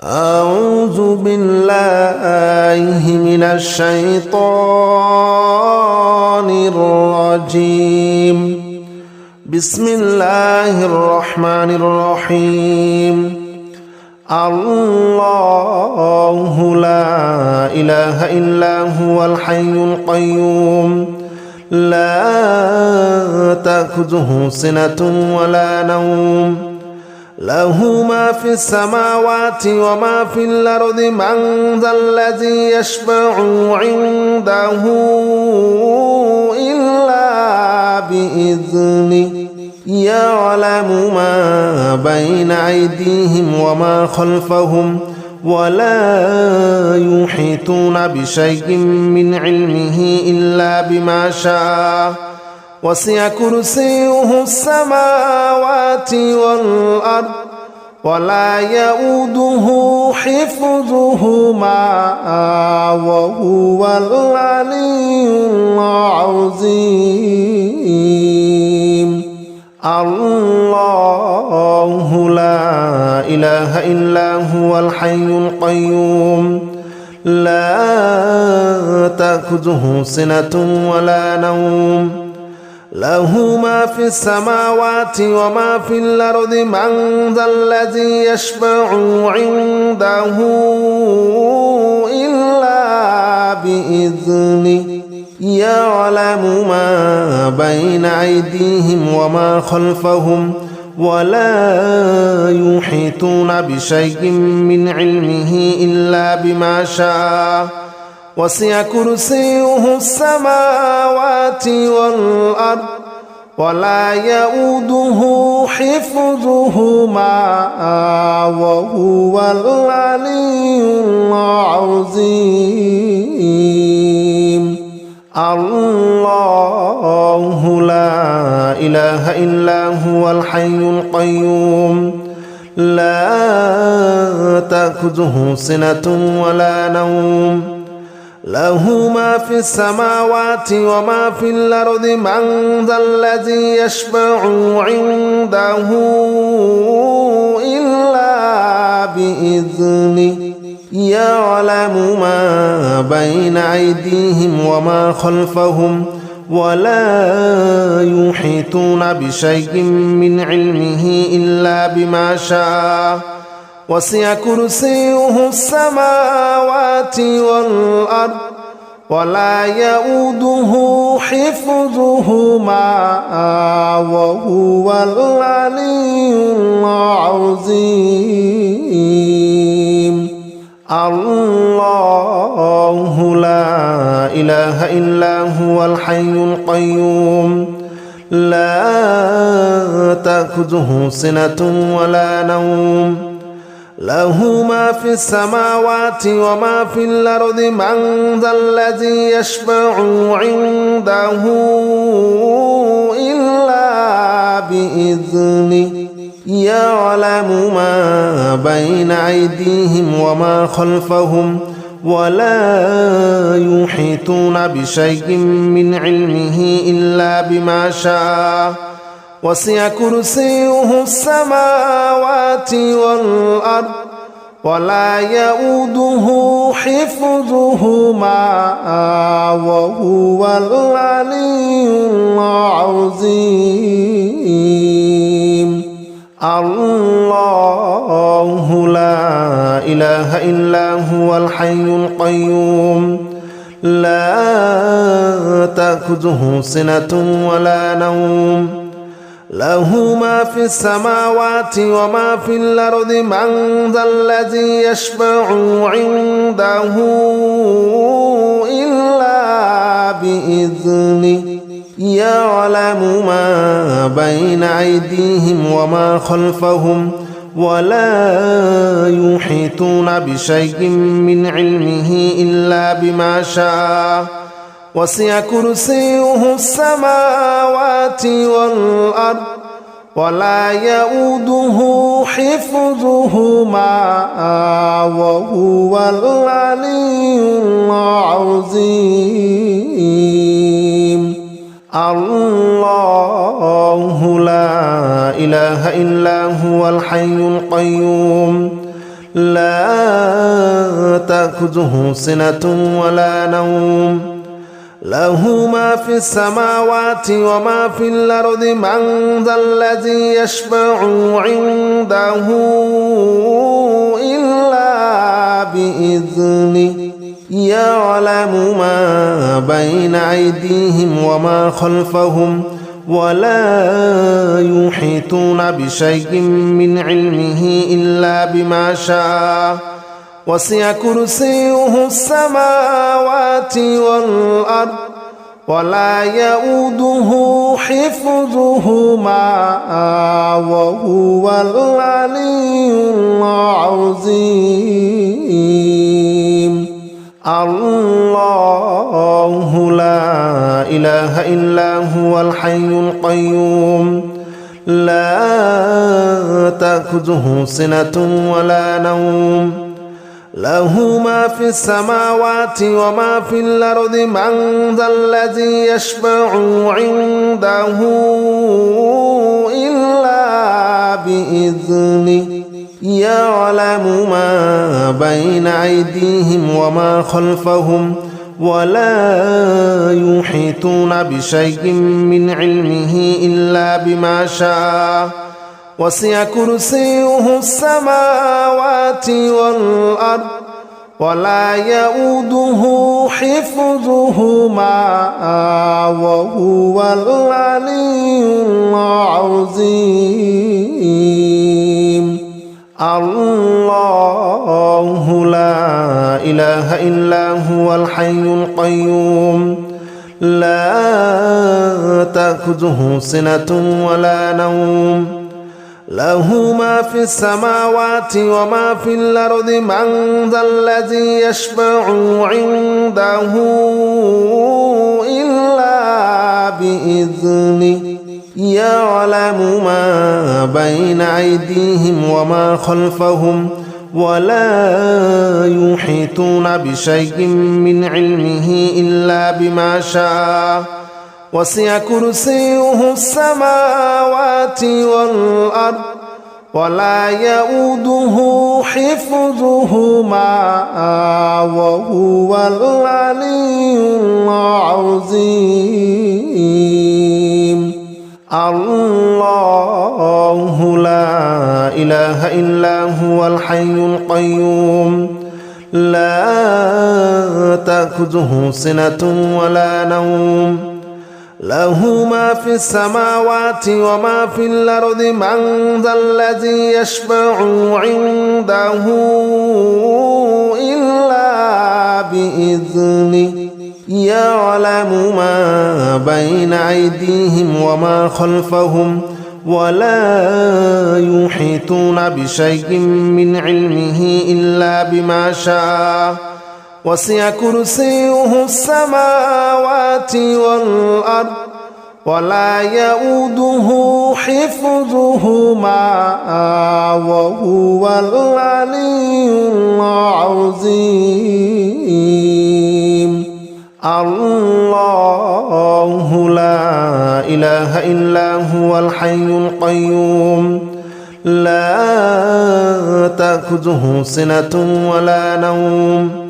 أعوذ بالله من الشيطان الرجيم. بسم الله الرحمن الرحيم. الله لا إله إلا هو الحي القيوم لا تأخذه سنة ولا نوم له ما في السماوات وما في الأرض من ذا الذي يشفع عنده إلا بإذنه يعلم ما بين أيديهم وما خلفهم ولا يحيطون بشيء من علمه إلا بما شاء وسع كرسيه السماوات والأرض ولا يؤوده حفظهما وهو العلي العظيم. الله لا إله إلا هو الحي القيوم لا تأخذه سنة ولا نوم له ما في السماوات وما في الأرض من ذا الذي يشفع عنده إلا بإذنه يعلم ما بين أيديهم وما خلفهم ولا يحيطون بشيء من علمه إلا بما شاء وسع كرسيه السماوات والأرض ولا يؤوده حفظهما وهو العلي العظيم. الله لا إله إلا هو الحي القيوم لا تأخذه سنة ولا نوم له ما في السماوات وما في الأرض من ذا الذي يشفع عنده إلا بإذنه يعلم ما بين أيديهم وما خلفهم ولا يحيطون بشيء من علمه إلا بما شاء وسع كرسيه السماوات والأرض ولا يؤوده حفظهما وهو العلي العظيم. الله لا إله إلا هو الحي القيوم لا تأخذه سنة ولا نوم له ما في السماوات وما في الأرض من ذا الذي يشفع عنده إلا بإذنه يعلم ما بين أيديهم وما خلفهم ولا يحيطون بشيء من علمه إلا بما شاء وسع كرسيه السماوات والأرض ولا يؤوده حفظهما وهو العلي العظيم. الله لا إله إلا هو الحي القيوم لا تأخذه سنة ولا نوم له ما في السماوات وما في الأرض من ذا الذي يشفع عنده إلا بإذنه يعلم ما بين أيديهم وما خلفهم ولا يحيطون بشيء من علمه إلا بما شاء وسع كرسيه السماوات والأرض ولا يؤوده حفظهما وهو العلي العظيم. الله لا إله إلا هو الحي القيوم لا تأخذه سنة ولا نوم له ما في السماوات وما في الأرض من ذا الذي يشفع عنده إلا بإذنه يعلم ما بين أيديهم وما خلفهم ولا يحيطون بشيء من علمه إلا بما شاء وسع كرسيه السماوات والأرض ولا يؤوده حفظهما وهو العلي العظيم الله لا إله إلا هو الحي القيوم لا تأخذه سنة ولا نوم له ما في السماوات وما في الأرض من ذا الذي يشفع عنده إلا بإذنه يعلم ما بين أيديهم وما خلفهم ولا يحيطون بشيء من علمه إلا بما شاء وسع كرسيه السماوات والأرض ولا يؤوده حفظهما وهو العلي العظيم الله لا إله إلا هو الحي القيوم لا تأخذه سنة ولا نوم له ما في السماوات وما في الأرض من ذا الذي يشفع عنده إلا بإذنه يعلم ما بين أيديهم وما خلفهم ولا يحيطون بشيء من علمه إلا بما شاء وسع كرسيه السماوات والأرض ولا يؤوده حفظهما وهو العلي العظيم الله لا إله إلا هو الحي القيوم لا تأخذه سنة ولا نوم له ما في السماوات وما في الأرض من ذا الذي يشفع عنده إلا بإذنه يعلم ما بين أيديهم وما خلفهم ولا يحيطون بشيء من علمه إلا بما شاء وسع كرسيه السماوات والأرض ولا يؤوده حفظهما وهو العلي العظيم الله لا إله إلا هو الحي القيوم لا تأخذه سنة ولا نوم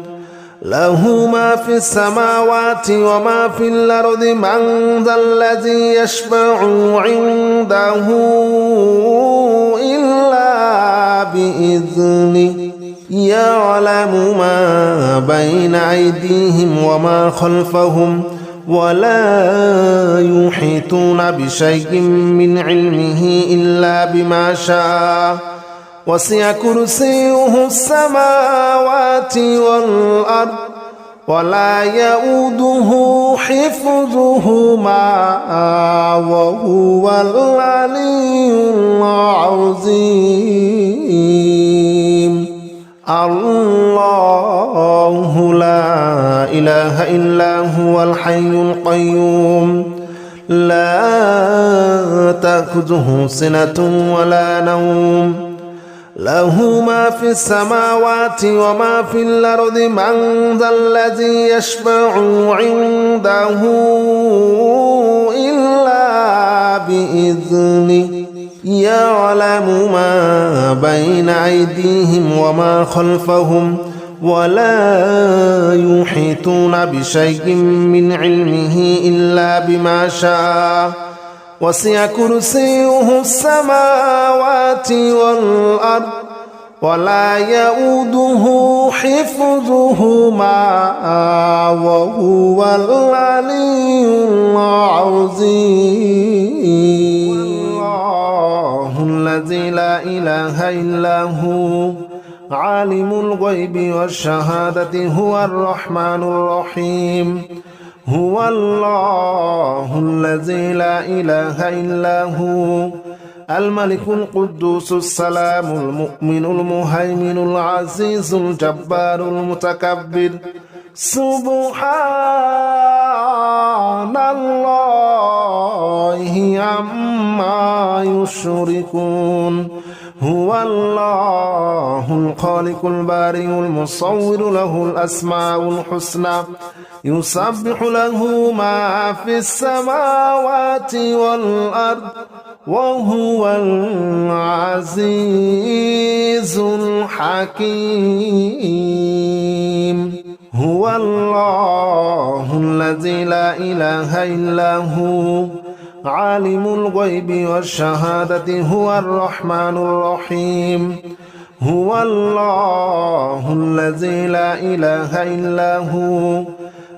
له ما في السماوات وما في الأرض من ذا الذي يشفع عنده إلا بإذنه يعلم ما بين أيديهم وما خلفهم ولا يحيطون بشيء من علمه إلا بما شاء وسع كرسيه السماوات والأرض ولا يؤوده حفظهما وهو العلي العظيم الله لا إله إلا هو الحي القيوم لا تأخذه سنة ولا نوم له ما في السماوات وما في الأرض من ذا الذي يشفع عنده إلا بإذنه يعلم ما بين أيديهم وما خلفهم ولا يحيطون بشيء من علمه إلا بما شاء وسع كرسيه السماوات والأرض ولا يؤوده حفظهما وهو العلي العظيم الله الذي لا إله إلا هو عالم الغيب والشهادة هو الرحمن الرحيم هو الله الذي لا إله إلا هو الملك القدوس السلام المؤمن المهيمن العزيز الجبار المتكبر سبحان الله عما يشركون هو الله الخالق البارئ المصور له الأسماء الحسنى يسبح له ما في السماوات والأرض وهو العزيز الحكيم هو الله الذي لا إله إلا هو عالم الغيب والشهادة هو الرحمن الرحيم هو الله الذي لا إله إلا هو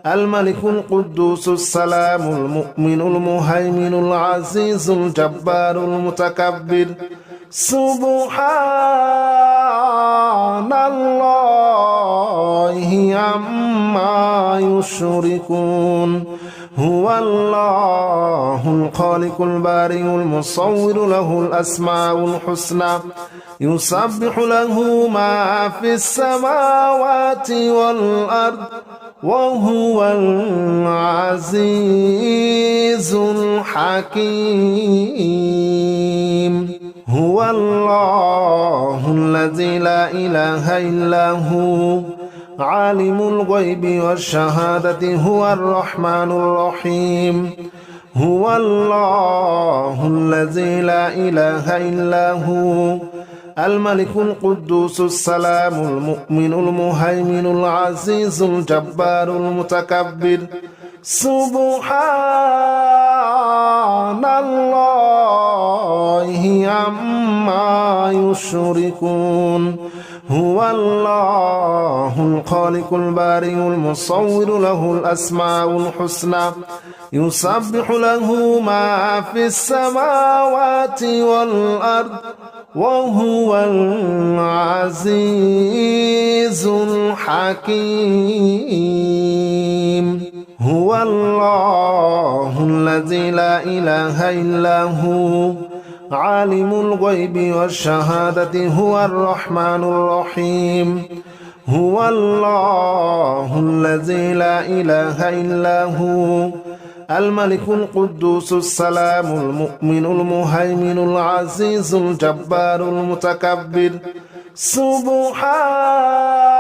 الملك القدوس السلام المؤمن المهيمن العزيز الجبار المتكبر سبحان الله عما يشركون هو الله الخالق البارئ المصور له الأسماء الحسنى يسبح له ما في السماوات والأرض وهو العزيز الحكيم هو الله الذي لا إله إلا هو عالم الغيب والشهادة هو الرحمن الرحيم هو الله الذي لا إله إلا هو الملك القدوس السلام المؤمن المهيمن العزيز الجبار المتكبر سبحان الله عما يشركون هو الله الخالق البارئ المصور له الأسماء الحسنى يسبح له ما في السماوات والأرض وهو العزيز الحكيم هو الله الذي لا إله إلا هو عالم الغيب والشهادة هو الرحمن الرحيم هو الله الذي لا إله إلا هو الملك القدوس السلام المؤمن المهيمن العزيز الجبار المتكبر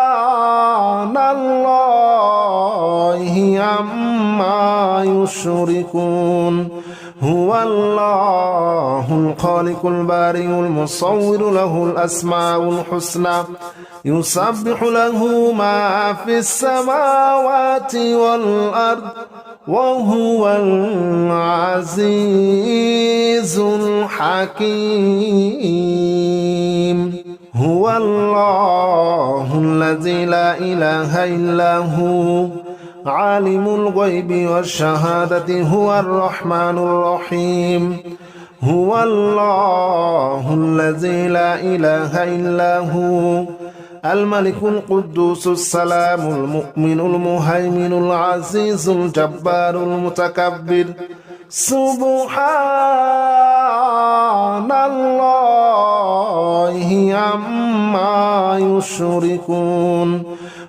سبحان الله عما يشركون هو الله الخالق البارئ المصور له الأسماء الحسنى يسبح له ما في السماوات والأرض وهو العزيز الحكيم هو الله الذي لا إله إلا هو عالم الغيب والشهادة هو الرحمن الرحيم هو الله الذي لا إله إلا هو الملك القدوس السلام المؤمن المهيمن العزيز الجبار المتكبر سبحان الله عما يشركون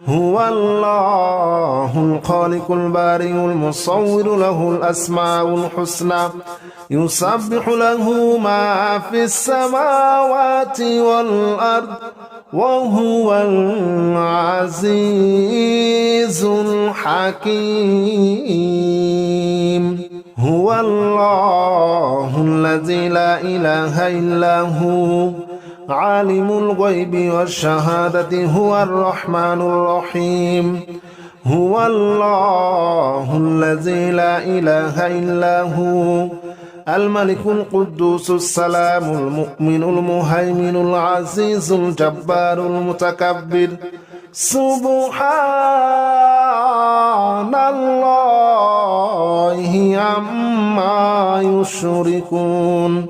هو الله الخالق البارئ المصور له الأسماء الحسنى يسبح له ما في السماوات والأرض وهو العزيز الحكيم هو الله الذي الذي لا إله إلا هو عالم الغيب والشهادة هو الرحمن الرحيم هو الله الذي لا إله إلا هو الملك القدوس السلام المؤمن المهيمن العزيز الجبار المتكبر سبحان الله عما يشركون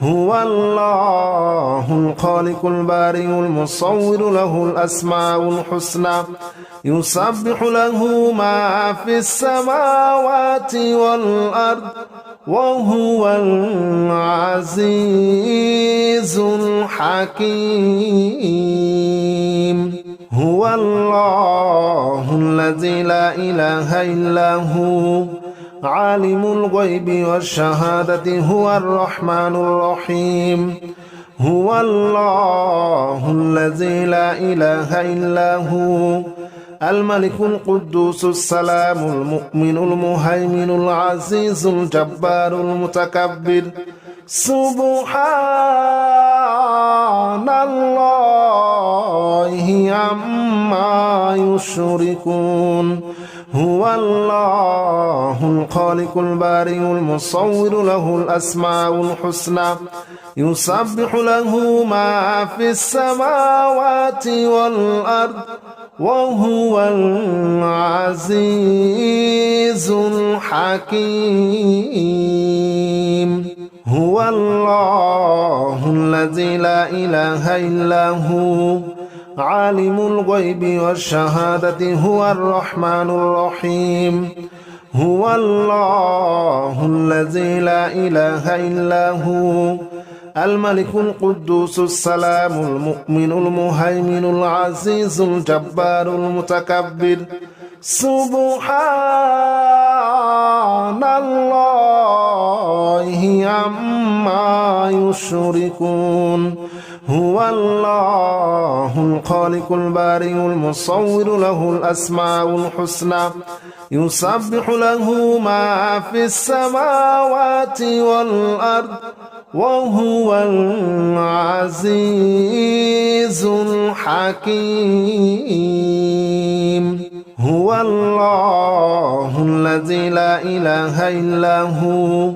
هو الله الخالق البارئ المصور له الأسماء الحسنى يسبح له ما في السماوات والأرض وهو العزيز الحكيم هو الله الذي لا إله إلا هو عالم الغيب والشهادة هو الرحمن الرحيم هو الله الذي لا إله إلا هو الملك القدوس السلام المؤمن المهيمن العزيز الجبار المتكبر سبحان الله عما يشركون هو الله الخالق البارئ المصور له الأسماء الحسنى يسبح له ما في السماوات والأرض وهو العزيز الحكيم هو الله الذي لا إله إلا هو عالم الغيب والشهادة هو الرحمن الرحيم هو الله الذي لا إله إلا هو الملك القدوس السلام المؤمن المهيمن العزيز الجبار المتكبر سبحان الله عما يشركون هو الله الخالق البارئ المصور له الأسماء الحسنى يسبح له ما في السماوات والأرض وهو العزيز الحكيم هو الله الذي لا إله إلا هو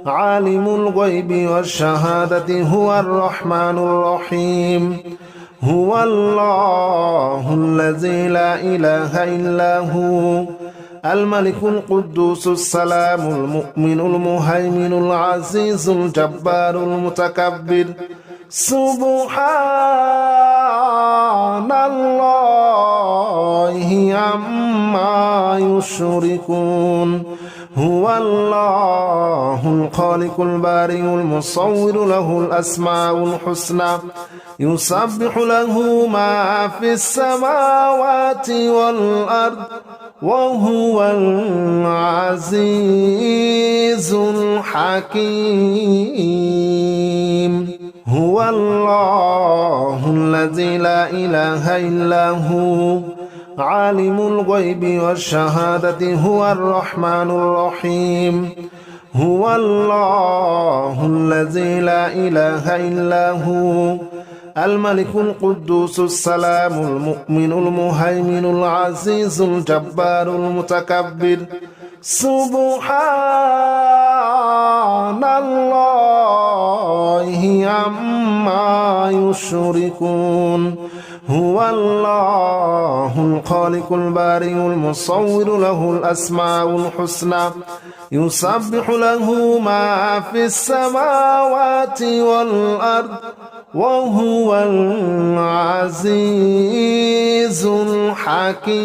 عالم الغيب والشهادة هو الرحمن الرحيم هو الله الذي لا إله إلا هو الملك القدوس السلام المؤمن المهيمن العزيز الجبار المتكبر سبحان الله عما يشركون هو الله الخالق البارئ المصور له الأسماء الحسنى يسبح له ما في السماوات والأرض وهو العزيز الحكيم هو الله الذي لا إله إلا هو عالم الغيب والشهادة هو الرحمن الرحيم هو الله الذي لا إله إلا هو الملك القدوس السلام المؤمن المهيمن العزيز الجبار المتكبر سبحان الله عما يشركون هو الله الخالق البارئ المصور له الأسماء الحسنى يسبح له ما في السماوات والأرض وهو العزيز الحكيم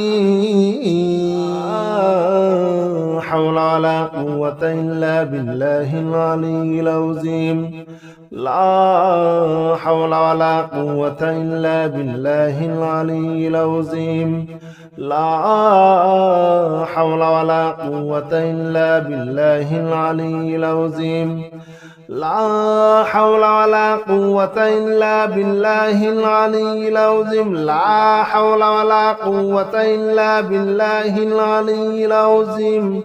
لا حول ولا قوة إلا بالله العلي العظيم لا حول ولا قوة إلا بالله العلي العظيم لا حول ولا قوة إلا بالله العلي العظيم لا حول ولا قوة إلا بالله العلي العظيم لا حول ولا قوة إلا بالله العلي العظيم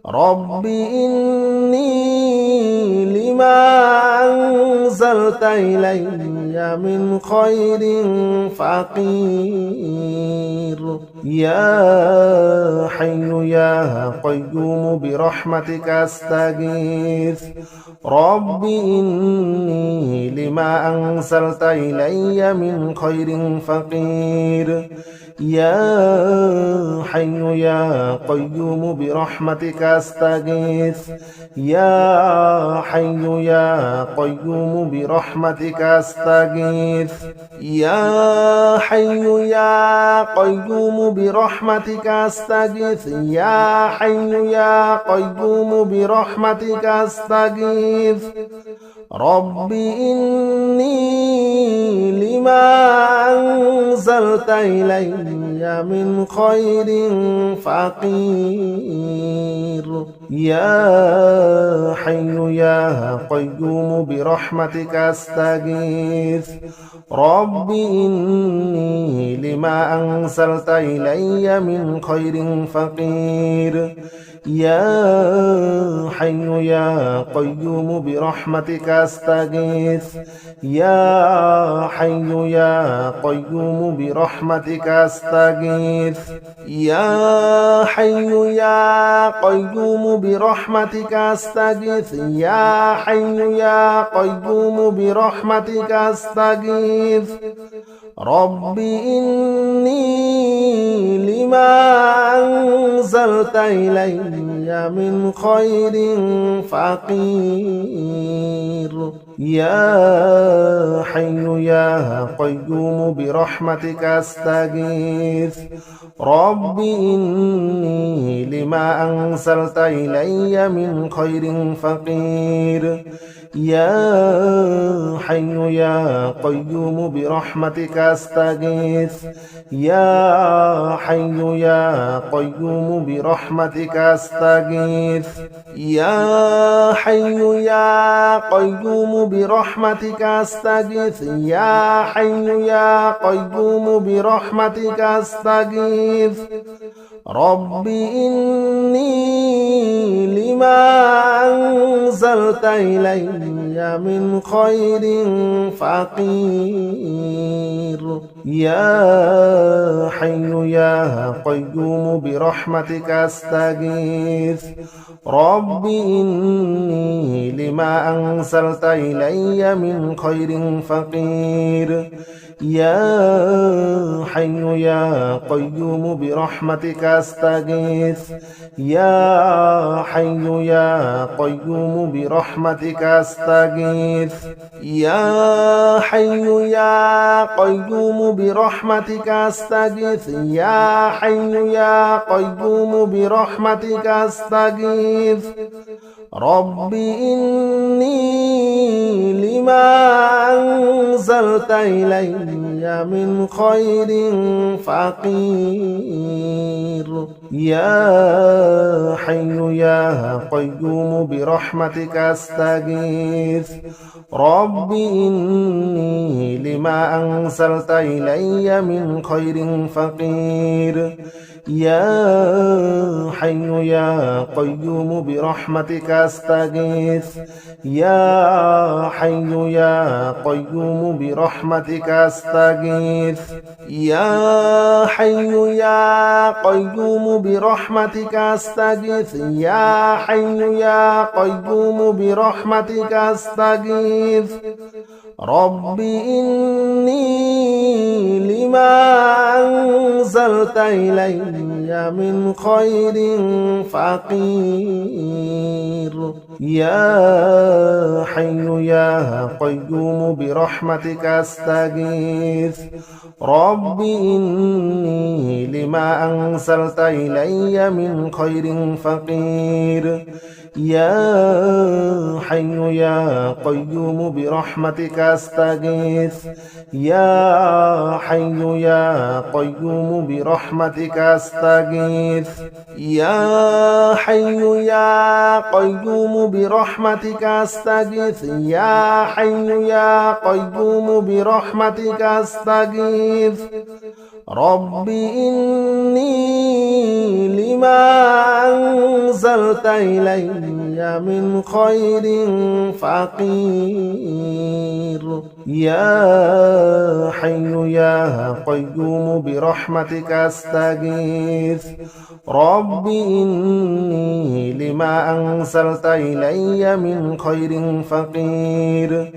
رب إني لما أنزلت إلي من خير فقير يا حي يا قيوم برحمتك أستغيث رب إني لما أنزلت إلي من خير فقير يا حي يا قيوم برحمتك أستغيث يا حي يا قيوم برحمتك أستغيث يا حي يا قيوم برحمتك أستغيث يا حي يا قيوم برحمتك أستغيث رب إني لما أنزلت إلي من خير فقير يا حي يا قيوم برحمتك أستغيث رب إني لما أنزلت إلي من خير فقير يا حي يا قيوم برحمتك أستغيث يا حي يا قيوم برحمتك أستغيث يا حي يا قيوم برحمتك أستغيث يا حي يا قيوم برحمتك أستغيث رب إني لما أنزلت إلي من خير فقير يا حي يا قيوم برحمتك أستغيث رب إني لما أنزلت إلي من خير فقير يا حي يا قيوم برحمتك أستغيث يا حي يا قيوم برحمتك أستغيث يا حي يا قيوم برحمتك أستغيث يا حي يا قيوم برحمتك أستغيث رب إني لما أنزلت إلي من خير فقير يا حي يا قيوم برحمتك أستغيث رب إني لما أنزلت إلي من خير فقير يا حي يا قيوم برحمتك أستغيث يا حي يا قيوم برحمتك أستغيث يا حي يا قيوم برحمتك أستغيث يا حي يا قيوم برحمتك أستغيث رب إني لما أنزلت إلي من خير فقير يا حي يا قيوم برحمتك أستغيث رب إني لما أنزلت إلي من خير فقير يا حي يا قيوم برحمتك أستغيث يا حي يا قيوم برحمتك أستغيث يا حي يا قيوم برحمتك أستغيث يا حي يا قيوم برحمتك أستغيث رب إني لما أنزلت إلي من خير فقير يا حي يا قيوم برحمتك أستغيث رب إني لما أنزلت إلي من خير فقير يا حي يا قيوم برحمتك أستغيث يا حي يا قيوم برحمتك أستغيث يا حي يا قيوم برحمتك أستغيث يا حي يا قيوم برحمتك أستغيث رب إني لما أنزلت إلي من خير فقير يا حي يا قيوم برحمتك أستغيث رب إني لما أنزلت إلي من خير فقير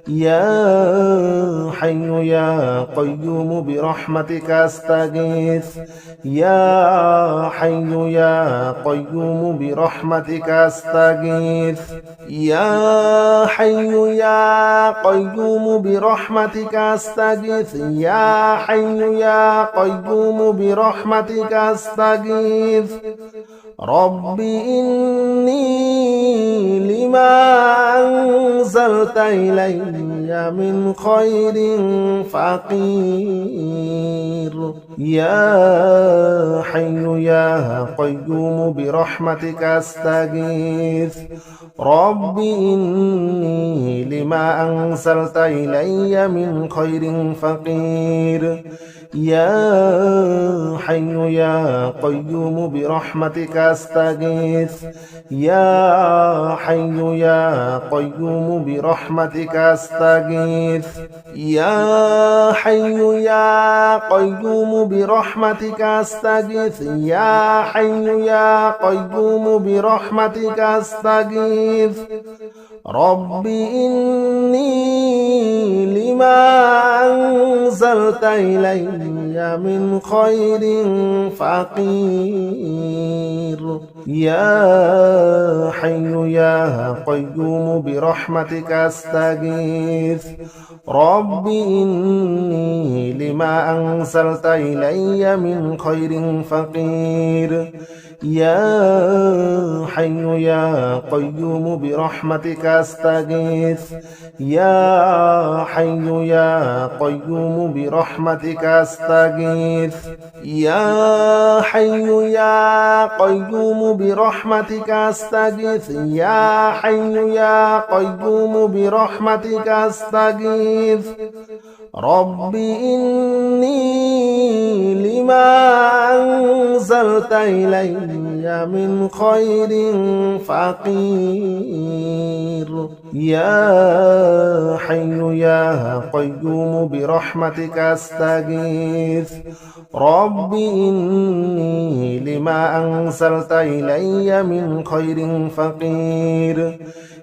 يا حي يا قيوم برحمتك أستغيث يا حي يا قيوم برحمتك أستغيث يا حي يا قيوم برحمتك أستغيث يا حي يا قيوم برحمتك أستغيث رب إني لما أنزلت إلي من خير فقير يا حي يا قيوم برحمتك أستغيث رب إني لما أنزلت إلي من خير فقير يا حي يا قيوم برحمتك أستغيث يا حي يا قيوم برحمتك أستغيث يا حي يا قيوم برحمتك أستغيث يا حي يا قيوم برحمتك أستغيث رب إني لما أنزلت إلي من خير فقير يا حي يا قيوم برحمتك أستغيث رب إني لما أنزلت إلي من خير فقير يا حي يا قيوم برحمتك أستغيث يا حي يا قيوم برحمتك أستغيث يا حي يا قيوم برحمتك أستغيث يا حي يا قيوم برحمتك أستغيث رب إني لما أنزلت إلي من خير فقير يا حي يا قيوم برحمتك أستغيث رب إني لما أنزلت إلي من خير فقير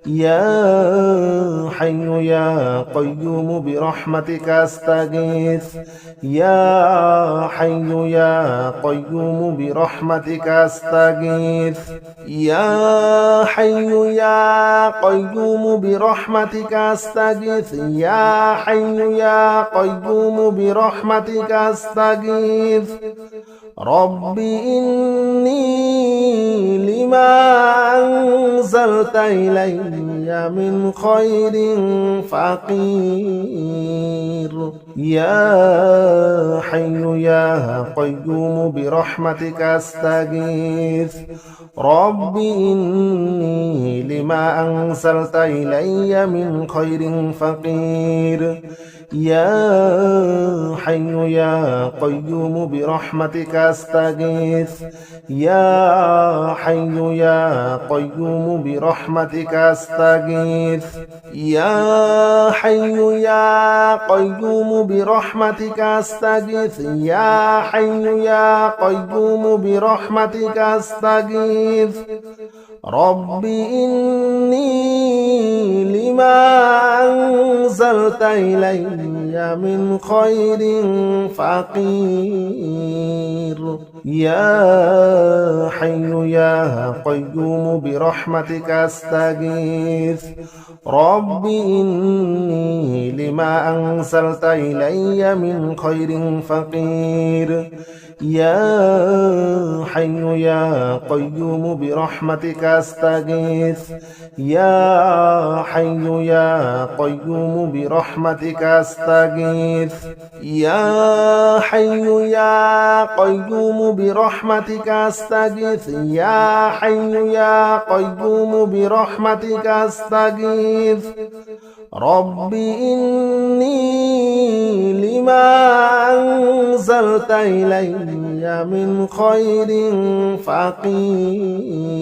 يا حي يا قيوم برحمتك أستغيث يا حي يا قيوم برحمتك أستغيث يا حي يا قيوم برحمتك أستغيث يا حي يا قيوم برحمتك أستغيث رب إني لما أنزلت إلي من خير فقير يا حي يا قيوم برحمتك أستغيث رب إني لما أنزلت إلي من خير فقير يا حي يا قيوم برحمتك أستغيث يا حي يا قيوم برحمتك أستغيث يا حي يا قيوم برحمتك أستغيث يا حي يا قيوم برحمتك أستغيث رب إني لما أنزلت إلي من خير فقير يا حي يا قيوم برحمتك أستغيث رب إني لما أنزلت إلي من خير فقير يا حي يا قيوم برحمتك أستغيث يا حي يا قيوم برحمتك أستغيث أستغيث يا حي يا قيوم برحمتك أستغيث يا حي يا قيوم برحمتك أستغيث رب إني لما أنزلت إلي من خير فقير